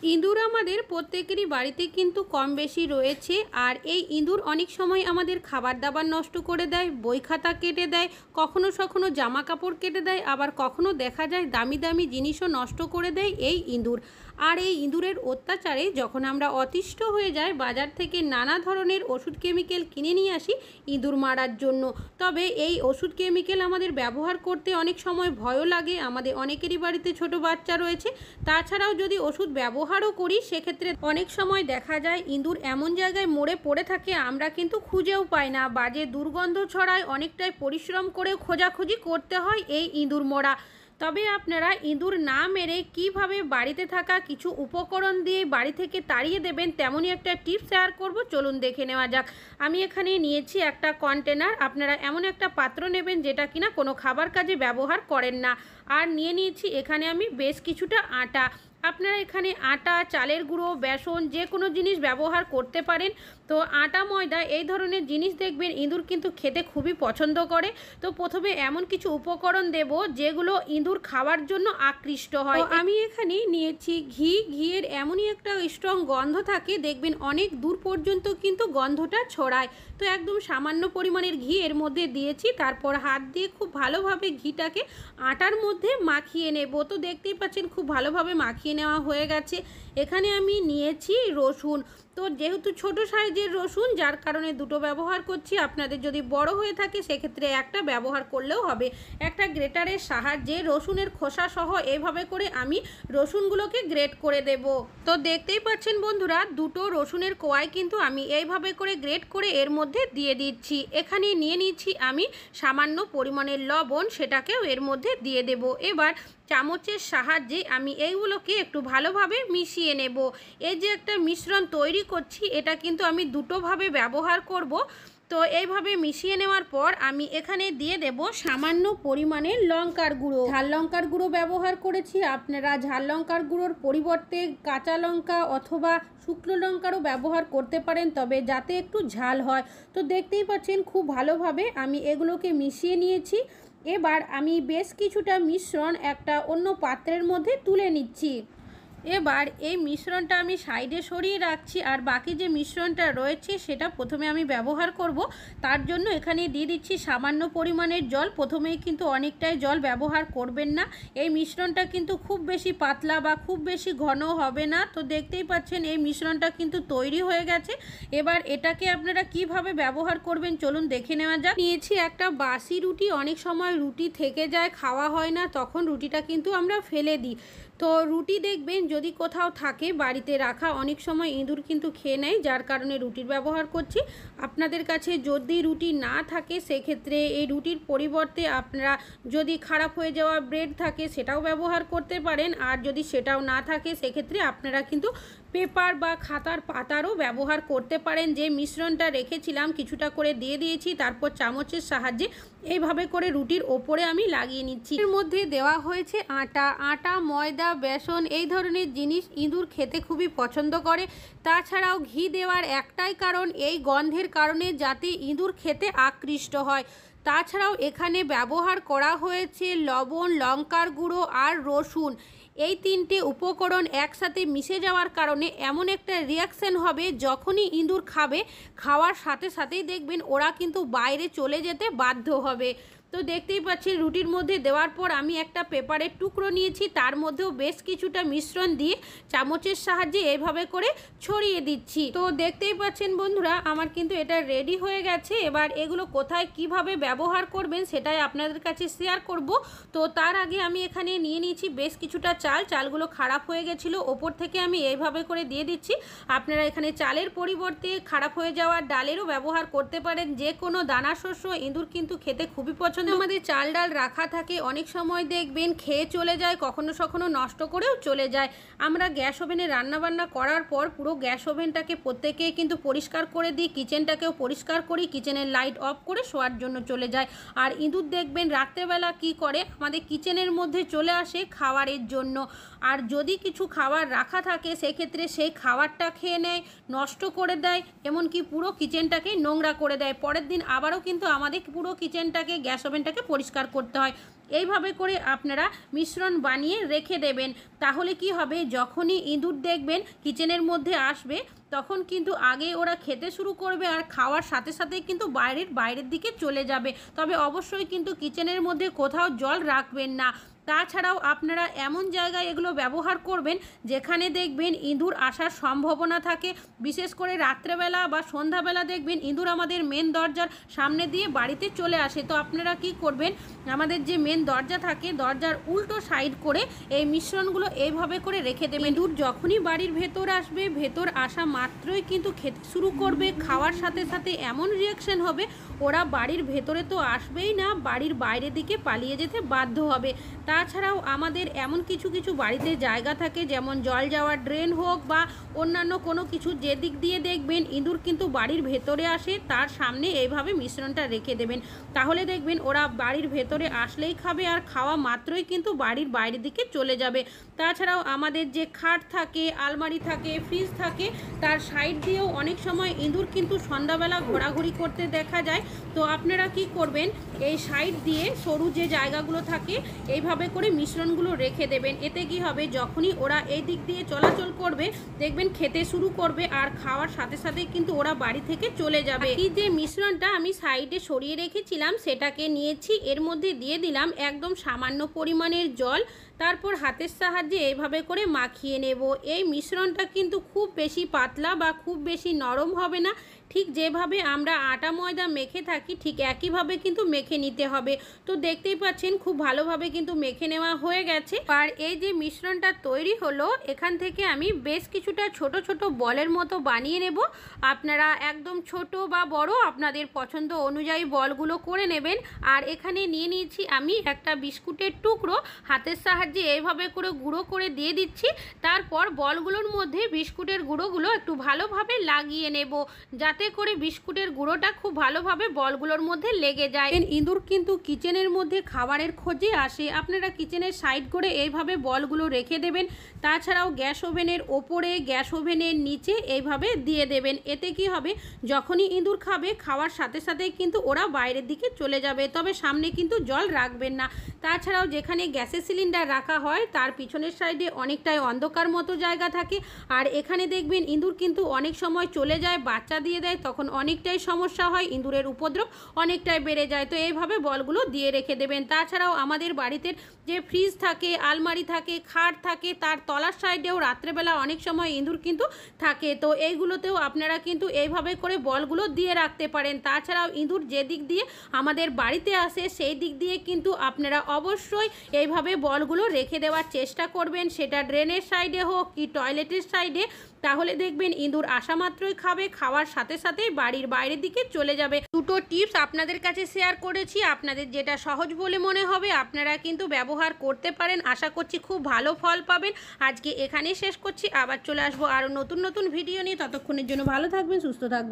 ইঁদুর আমাদের প্রত্যেকেরই বাড়িতে কিন্তু কম বেশি রয়েছে। আর এই ইঁদুর অনেক সময় আমাদের খাবার দাবার নষ্ট করে দেয়, বই খাতা কেটে দেয়, কখনো কখনো জামা কাপড় কেটে দেয়, আবার কখনো দেখা যায় দামি দামি জিনিসও নষ্ট করে দেয় এই ইঁদুর। আর এই ইঁদুরের অত্যাচারে যখন আমরা অতিষ্ঠ হয়ে যাই, বাজার থেকে নানা ধরনের ওষুধ কেমিক্যাল কিনে নিয়ে আসি ইঁদুর মারার জন্য। তবে এই ওষুধ কেমিক্যাল আমাদের ব্যবহার করতে অনেক সময় ভয়ও লাগে। আমাদের অনেকেরই বাড়িতে ছোট বাচ্চা রয়েছে। তাছাড়াও যদি ওষুধ ব্যবহারও করি, সেক্ষেত্রে অনেক সময় দেখা যায় ইঁদুর এমন জায়গায় মরে পড়ে থাকে আমরা কিন্তু খুঁজেও পাই না, বাজে দুর্গন্ধ ছড়ায়, অনেকটাই পরিশ্রম করে খোঁজাখুঁজি করতে হয় এই ইঁদুর মরা। তবে আপনারা ইঁদুর না মেরে কিভাবে বাড়িতে থাকা কিছু উপকরণ দিয়ে বাড়ি থেকে তাড়িয়ে দেবেন, তেমনই একটা টিপস শেয়ার করব, চলুন দেখে নেওয়া যাক। আমি এখানে নিয়েছি একটা কন্টেনার। আপনারা এমন একটা পাত্র নেবেন যেটা কিনা কোনো খাবার কাজে ব্যবহার করেন না। আর নিয়েছি এখানে আমি বেশ কিছুটা আটা। আপনারা এখানে আটা, চালের গুঁড়ো, বেসন যে কোনো জিনিস ব্যবহার করতে পারেন। তো আটা, ময়দা এই ধরনের জিনিস দেখবেন ইঁদুর কিন্তু খেতে খুবই পছন্দ করে। তো প্রথমে এমন কিছু উপকরণ দেব যেগুলো ইঁদুর খাওয়ার জন্য আকৃষ্ট হয়। আমি এখানে নিয়েছি ঘি। ঘিয়ের এমনই একটা স্ট্রং গন্ধ থাকে, দেখবেন অনেক দূর পর্যন্ত কিন্তু গন্ধটা ছড়ায়। তো একদম সামান্য পরিমাণের ঘি এর মধ্যে দিয়েছি। তারপর হাত দিয়ে খুব ভালোভাবে ঘিটাকে আটার মধ্যে মাখিয়ে নেব। তো দেখতেই পাচ্ছেন খুব ভালোভাবে মাখিয়ে নেওয়া হয়ে গেছে। এখানে আমি নিয়েছি রসুন। তো যেহেতু ছোট সাইজের রসুন, যার কারণে দুটো ব্যবহার করছি। আপনাদের যদি বড় হয়ে থাকে সেক্ষেত্রে একটা ব্যবহার করলেও হবে। একটা গ্রেটারের সাহায্যে রসুনের খোসা সহ এইভাবে করে আমি রসুনগুলোকে গ্রেট করে দেব। তো দেখতেই পাচ্ছেন বন্ধুরা, দুটো রসুনের কোয়ায় কিন্তু আমি এইভাবে করে গ্রেট করে এর মধ্যে দিয়ে দিচ্ছি। এখানে নিয়ে নিচ্ছি আমি সামান্য পরিমাণের লবণ, সেটাকেও এর মধ্যে দিয়ে দেব। এবার চামচের সাহায্যে আমি এইগুলোকে একটু ভালোভাবে মিশিয়ে নেব। এই যে একটা মিশ্রণ তৈরি করছি, এটা কিন্তু আমি দুটোভাবে ব্যবহার করব। তো এইভাবে মিশিয়ে নেওয়ার পর আমি এখানে দিয়ে দেব সামান্য পরিমাণের লঙ্কার গুঁড়ো। ঝাল লঙ্কার গুঁড়ো ব্যবহার করেছি। আপনারা ঝাল লঙ্কার গুঁড়োর পরিবর্তে কাঁচা লঙ্কা অথবা শুকনো লঙ্কারও ব্যবহার করতে পারেন, তবে যাতে একটু ঝাল হয়। তো দেখতেই পাচ্ছেন খুব ভালোভাবে আমি এগুলোকে মিশিয়ে নিয়েছি। এবার আমি বেশ কিছুটা মিশ্রণ একটা অন্য পাত্রের মধ্যে তুলে নিচ্ছি। এবার এই মিশ্রণটা আমি সাইডে সরিয়ে রাখছি। আর বাকি যে মিশ্রণটা রয়েছে সেটা প্রথমে আমি ব্যবহার করব। তার জন্য এখানে দিয়ে দিচ্ছি সামান্য পরিমাণের জল। প্রথমেই কিন্তু অনেকটাই জল ব্যবহার করবেন না। এই মিশ্রণটা কিন্তু খুব বেশি পাতলা বা খুব বেশি ঘন হবে না। তো দেখতেই পাচ্ছেন এই মিশ্রণটা কিন্তু তৈরি হয়ে গেছে। এবার এটাকে আপনারা কিভাবে ব্যবহার করবেন চলুন দেখে নেওয়া যাক। নিয়েছি একটা বাসি রুটি। অনেক সময় রুটি থেকে যায়, খাওয়া হয় না, তখন রুটিটা কিন্তু আমরা ফেলে দিই। তো রুটি দেখবেন যদি কোথাও থাকে বাড়িতে রাখা, অনেক সময় ইঁদুর কিন্তু খেয়ে নেয়, যার কারণে রুটির ব্যবহার করছি। আপনাদের কাছে যদি রুটি না থাকে সেক্ষেত্রে এই রুটির পরিবর্তে আপনারা যদি খারাপ হয়ে যাওয়া ব্রেড থাকে সেটাও ব্যবহার করতে পারেন। আর যদি সেটাও না থাকে সেক্ষেত্রে আপনারা কিন্তু পেপার বা খাতার পাতারও ব্যবহার করতে পারেন। যে মিশ্রণটা রেখেছিলাম কিছুটা করে দিয়ে দিয়েছি, তারপর চামচের সাহায্যে এইভাবে করে রুটির ওপরে আমি লাগিয়ে নিচ্ছি। এর মধ্যে দেওয়া হয়েছে আটা, ময়দা, বেসন এই ধরনের জিনিস ইঁদুর খেতে খুবই পছন্দ করে। তাছাড়াও ঘি দেওয়ার একটাই কারণ, এই গন্ধের কারণে যাতে ইঁদুর খেতে আকৃষ্ট হয়। তাছাড়াও এখানে ব্যবহার করা হয়েছে লবণ, লঙ্কার গুঁড়ো আর রসুন। এই তিনটে উপকরণ একসাথে মিশে যাওয়ার কারণে এমন একটা রিয়াকশান হবে, যখনই ইঁদুর খাবে, খাওয়ার সাথে সাথেই দেখবেন ওরা কিন্তু বাইরে চলে যেতে বাধ্য হবে। তো দেখতেই পাচ্ছেন রুটির মধ্যে দেওয়ার পর আমি একটা পেপারের টুকরো নিয়েছি, তার মধ্যেও বেশ কিছুটা মিশ্রণ দিয়ে চামচের সাহায্যে এইভাবে করে ছড়িয়ে দিচ্ছি। তো দেখতেই পাচ্ছেন বন্ধুরা আমার কিন্তু এটা রেডি হয়ে গেছে। এবার এগুলো কোথায় কিভাবে ব্যবহার করবেন সেটাই আপনাদের কাছে শেয়ার করব। তো তার আগে আমি এখানে নিয়ে নিয়েছি বেশ কিছুটা চালগুলো খারাপ হয়ে গেছিলো, ওপর থেকে আমি এইভাবে করে দিয়ে দিচ্ছি। আপনারা এখানে চালের পরিবর্তে খারাপ হয়ে যাওয়া ডালেরও ব্যবহার করতে পারেন। যে কোনো দানা শস্য ইঁদুর কিন্তু খেতে খুবই পছন্দ। আমাদের চাল ডাল রাখা থাকে, অনেক সময় দেখবেন খেয়ে চলে যায়, কখনো কখনো নষ্ট করেও চলে যায়। আমরা গ্যাস ওভেনে রান্নাবান্না করার পর পুরো গ্যাস ওভেনটাকে প্রত্যেকে কিন্তু পরিষ্কার করে দিই, কিচেনটাকেও পরিষ্কার করি, কিচেনের লাইট অফ করে শোয়ার জন্য চলে যায়। আর ইঁদুর দেখবেন রাত্রেবেলা কি করে, আমাদের কিচেনের মধ্যে চলে আসে খাবারের জন্য। আর যদি কিছু খাবার রাখা থাকে সেক্ষেত্রে সেই খাবারটা খেয়ে নেয়, নষ্ট করে দেয়, এমনকি পুরো কিচেনটাকে নোংরা করে দেয়। পরের দিন আবারও কিন্তু আমাদের পুরো কিচেনটাকে, গ্যাস ওভেনটাকে পরিষ্কার করতে হয়। এইভাবে করে আপনারা মিশ্রণ বানিয়ে রেখে দেবেন। তাহলে কি হবে, যখনই ইঁদুর দেখবেন কিচেনের মধ্যে আসবে তখন কিন্তু আগে ওরা খেতে শুরু করবে আর খাওয়ার সাথে সাথে কিন্তু বাইরের দিকে চলে যাবে। তবে অবশ্যই কিন্তু কিচেনের মধ্যে কোথাও জল রাখবেন না। তাছাড়াও আপনারা এমন জায়গায় এগুলো ব্যবহার করবেন যেখানে দেখবেন ইঁদুর আসার সম্ভাবনা থাকে। বিশেষ করে রাত্রেবেলা বা সন্ধ্যাবেলা দেখবেন ইঁদুর আমাদের মেন দরজার সামনে দিয়ে বাড়িতে চলে আসে। তো আপনারা কি করবেন, আমাদের যে মেন দরজা থাকে দরজার উল্টো সাইড করে এই মিশ্রণগুলো এইভাবে করে রেখে দেবেন। ইঁদুর যখনই বাড়ির ভেতর আসবে, ভেতর আসা মাত্রই কিন্তু খেতে শুরু করবে। খাওয়ার সাথে সাথে এমন রিয়াকশন হবে, ওরা বাড়ির ভেতরে তো আসবেই না, বাড়ির বাইরের দিকে পালিয়ে যেতে বাধ্য হবে। তাছাড়াও আমাদের এমন কিছু কিছু বাড়িতে জায়গা থাকে, যেমন জল যাওয়ার ড্রেন হোক বা অন্যান্য কোনো কিছু, যে দিক দিয়ে দেখবেন ইঁদুর কিন্তু বাড়ির ভেতরে আসে তার সামনে এইভাবে মিশ্রণটা রেখে দেবেন। তাহলে দেখবেন ওরা বাড়ির ভেতরে আসলেই খাবে আর খাওয়া মাত্রই কিন্তু বাড়ির বাইরের দিকে চলে যাবে। তাছাড়াও আমাদের যে খাট থাকে, আলমারি থাকে, ফ্রিজ থাকে, তার সাইড দিয়েও অনেক সময় ইঁদুর কিন্তু সন্ধ্যাবেলা ঘোরাঘুরি করতে দেখা যায়। তো আপনারা কি করবেন, এই সাইড দিয়ে সরু যে জায়গাগুলো থাকে এইভাবে করে মিশ্রণগুলো রেখে দেবেন। এতে কি হবে, যখনই ওরা এই দিক দিয়ে চলাচল করবে দেখবেন খেতে শুরু করবে আর খাওয়ার সাথে সাথে কিন্তু ওরা বাড়ি থেকে চলে যাবে। এই যে মিশ্রণটা আমি সাইডে সরিয়ে রেখেছিলাম সেটাকে নিয়েছি, এর মধ্যে দিয়ে দিলাম একদম সামান্য পরিমাণের জল, তারপর হাতের সাহায্যে এইভাবে করে মাখিয়ে নেব। এই মিশ্রণটা কিন্তু খুব বেশি পাতলা বা খুব বেশি নরম হবে না, ঠিক যেভাবে আমরা আটা ময়দা মেখে থাকি ঠিক একইভাবে কিন্তু মেখে নিতে হবে। তো দেখতেই পাচ্ছেন খুব ভালোভাবে কিন্তু মেখে নেওয়া হয়ে গেছে। আর এই যে মিশ্রণটা তৈরি হলো, এখান থেকে আমি বেশ কিছুটা ছোট ছোট বলের মতো বানিয়ে নেব। আপনারা একদম ছোট বা বড় আপনাদের পছন্দ অনুযায়ী বলগুলো করে নেবেন। আর এখানে নিয়ে নিয়েছি আমি একটা বিস্কুটের টুকরো, হাতের সাহায্যে এইভাবে করে গুঁড়ো করে দিয়ে দিচ্ছি। তারপর বলগুলোর মধ্যে বিস্কুটের গুঁড়োগুলো একটু ভালোভাবে লাগিয়ে নেব, যাতে করে বিস্কুটের গুঁড়োটা খুব ভালোভাবে বলগুলোর মধ্যে লেগে যায়। ইঁদুর কিন্তু কিচেনের মধ্যে খাবারের খোঁজে আসে, আপনারা কিচেনের সাইড করে এইভাবে বলগুলো রেখে দেবেন। তাছাড়াও গ্যাস ওভেনের ওপরে, গ্যাস ওভেনের নিচে এইভাবে দিয়ে দেবেন। এতে কি হবে, যখনই ইঁদুর খাবে খাওয়ার সাথে সাথেই কিন্তু ওরা বাইরের দিকে চলে যাবে, তবে সামনে কিন্তু জল রাখবেন না। তাছাড়াও যেখানে গ্যাসের সিলিন্ডার রাখা হয় তার পিছনের সাইডে অনেকটাই অন্ধকার মতো জায়গা থাকে, আর এখানে দেখবেন ইঁদুর কিন্তু অনেক সময় চলে যায়, বাচ্চা দিয়ে দেয়, তখন অনেকটাই সমস্যা হয়, ইঁদুরের উপদ্রব অনেকটাই বেড়ে যায়। তো এইভাবে বলগুলো দিয়ে রেখে দেবেন। তাছাড়াও আমাদের বাড়িতে যে ফ্রিজ থাকে, আলমারি থাকে, খাট থাকে, তার তলার সাইডেও রাত্রেবেলা অনেক সময় ইঁদুর কিন্তু থাকে। তো এইগুলোতেও আপনারা কিন্তু এইভাবে করে বলগুলো দিয়ে রাখতে পারেন। তাছাড়াও ইঁদুর যে দিক দিয়ে আমাদের বাড়িতে আসে সেই দিক দিয়ে কিন্তু আপনারা অবশ্যই এইভাবে বলগুলো রেখে দেওয়ার চেষ্টা করবেন, সেটা ড্রেনের সাইডে হোক কি টয়লেটের সাইডে। তাহলে দেখবেন ইঁদুর আসা মাত্রই খাবে, খাওয়ার সাথে সাথেই বাড়ির বাইরের দিকে চলে যাবে। দুটো টিপস আপনাদের কাছে শেয়ার করেছি, আপনাদের যেটা সহজ বলে মনে হবে আপনারা কিন্তু ব্যবহার করতে পারেন। আশা করছি খুব ভালো ফল পাবেন। আজকে এখানেই শেষ করছি, আবার চলে আসবো আরও নতুন নতুন ভিডিও নিয়ে। ততক্ষণের জন্য ভালো থাকবেন, সুস্থ থাকবেন।